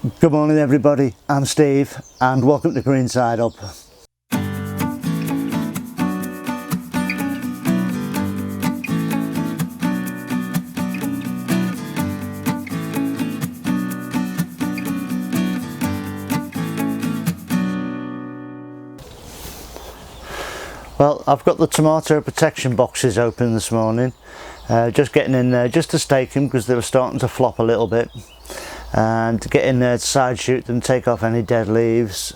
Good morning everybody, I'm Steve and welcome to Green Side Up. Well, I've got the tomato protection boxes open this morning, just getting in there just to stake them because they were starting to flop a little bit, and to get in there to side shoot them, take off any dead leaves,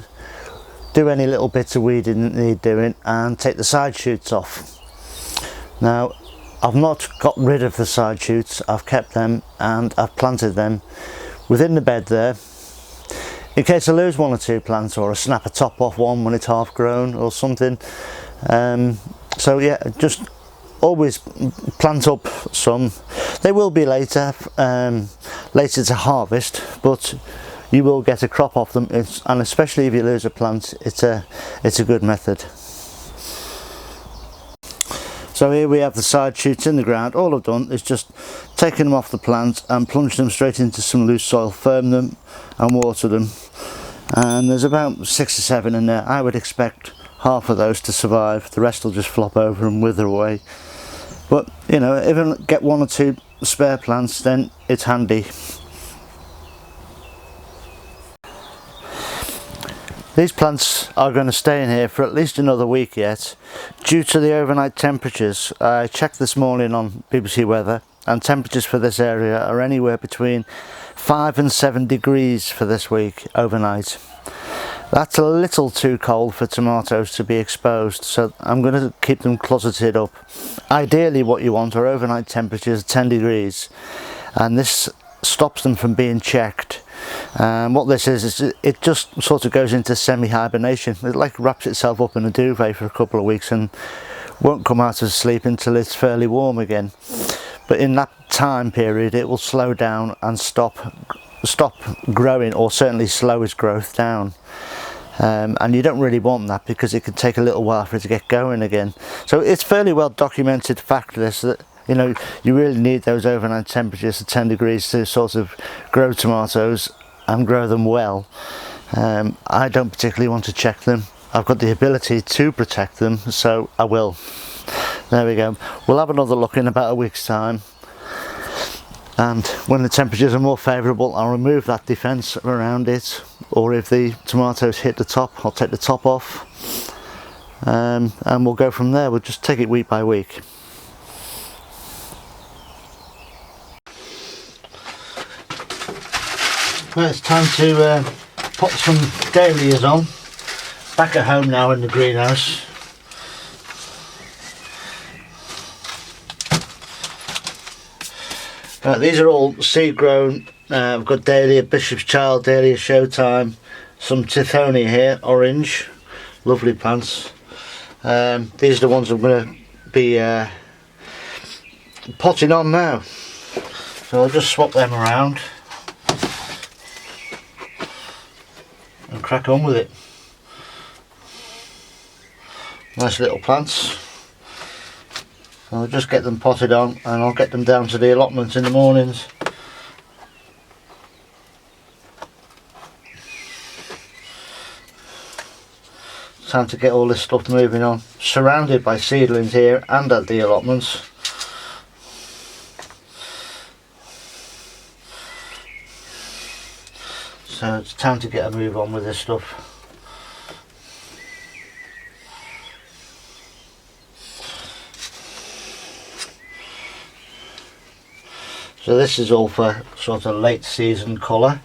do any little bits of weeding that need doing and take the side shoots off. Now I've not got rid of the side shoots, I've kept them and I've planted them within the bed there in case I lose one or two plants or I snap a top off one when it's half grown or something. So yeah, just always plant up some. They will be later to harvest, but you will get a crop off them, and especially if you lose a plant, it's a good method. So here we have the side shoots in the ground. All I've done is just taken them off the plant and plunged them straight into some loose soil, firm them and water them, and there's about 6 or 7 in there. I would expect half of those to survive, the rest will just flop over and wither away. But you know, if I get 1 or 2 spare plants, then it's handy. These plants are going to stay in here for at least another week yet, due to the overnight temperatures. I checked this morning on BBC Weather, and temperatures for this area are anywhere between 5 and 7 degrees for this week overnight. That's a little too cold for tomatoes to be exposed, so I'm going to keep them closeted up. Ideally what you want are overnight temperatures of 10 degrees, and this stops them from being checked. What this is it just sort of goes into semi-hibernation. It like wraps itself up in a duvet for a couple of weeks and won't come out of sleep until it's fairly warm again. But in that time period it will slow down and stop growing, or certainly slow its growth down. And you don't really want that because it could take a little while for it to get going again. So it's fairly well documented fact this, that you know, you really need those overnight temperatures of 10 degrees to sort of grow tomatoes and grow them well. I don't particularly want to check them. I've got the ability to protect them, so I will. There we go. We'll have another look in about a week's time, and when the temperatures are more favourable I'll remove that defence around it, or if the tomatoes hit the top I'll take the top off, and we'll go from there. We'll just take it week by week. Well, it's time to put some Dahlias on. Back at home now in the greenhouse. These are all seed grown. I've got Dahlia Bishop's Child, Dahlia Showtime, some Tithonia here, orange, lovely plants. These are the ones I'm going to be potting on now. So I'll just swap them around and crack on with it. Nice little plants. I'll just get them potted on and I'll get them down to the allotments in the mornings. Time to get all this stuff moving on. Surrounded by seedlings here and at the allotments. So it's time to get a move on with this stuff. So this is all for sort of late season colour.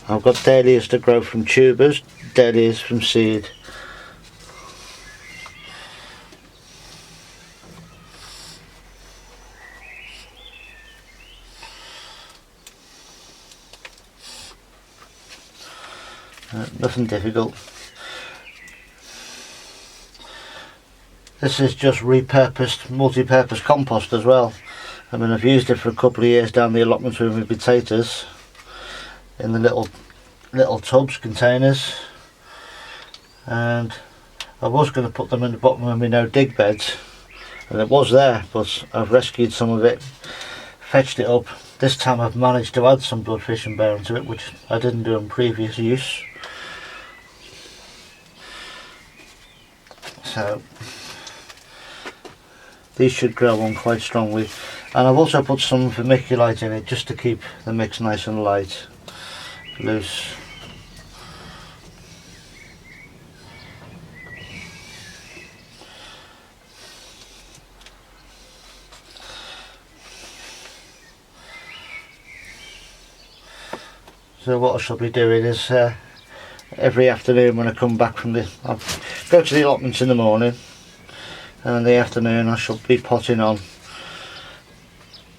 I've got Dahlias to grow from tubers, Dahlias from seed. Nothing difficult. This is just repurposed, multi-purpose compost as well. I mean, I've used it for a couple of years down the allotments with my potatoes in the little tubs, containers, and I was going to put them in the bottom of my no dig beds, and it was there, but I've rescued some of it, fetched it up. This time I've managed to add some bloodfish and bone to it, which I didn't do in previous use. So these should grow on quite strongly, and I've also put some vermiculite in it just to keep the mix nice and light, loose. So what I shall be doing is every afternoon when I come back from I'll go to the allotments in the morning, and in the afternoon I shall be potting on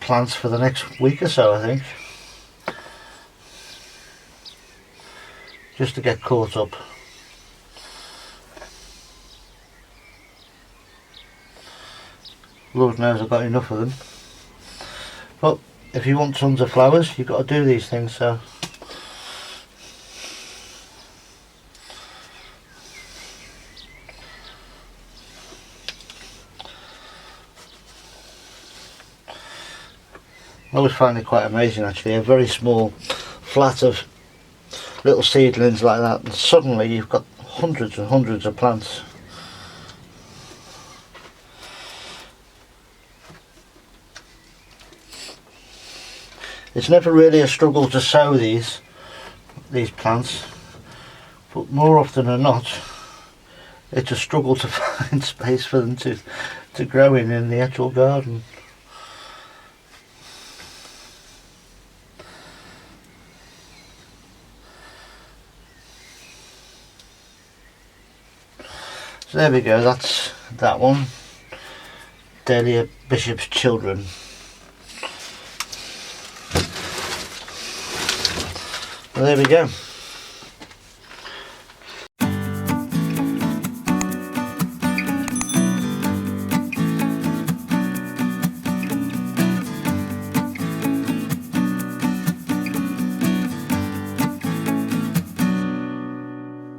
plants for the next week or so, I think, just to get caught up. Lord knows I've got enough of them, but if you want tons of flowers you've got to do these things. So I always find it quite amazing, actually, a very small flat of little seedlings like that, and suddenly you've got hundreds and hundreds of plants. It's never really a struggle to sow these plants, but more often than not it's a struggle to find space for them to grow in the actual garden. So there we go, that's that one. Dahlia Bishop's Children. Well, there we go.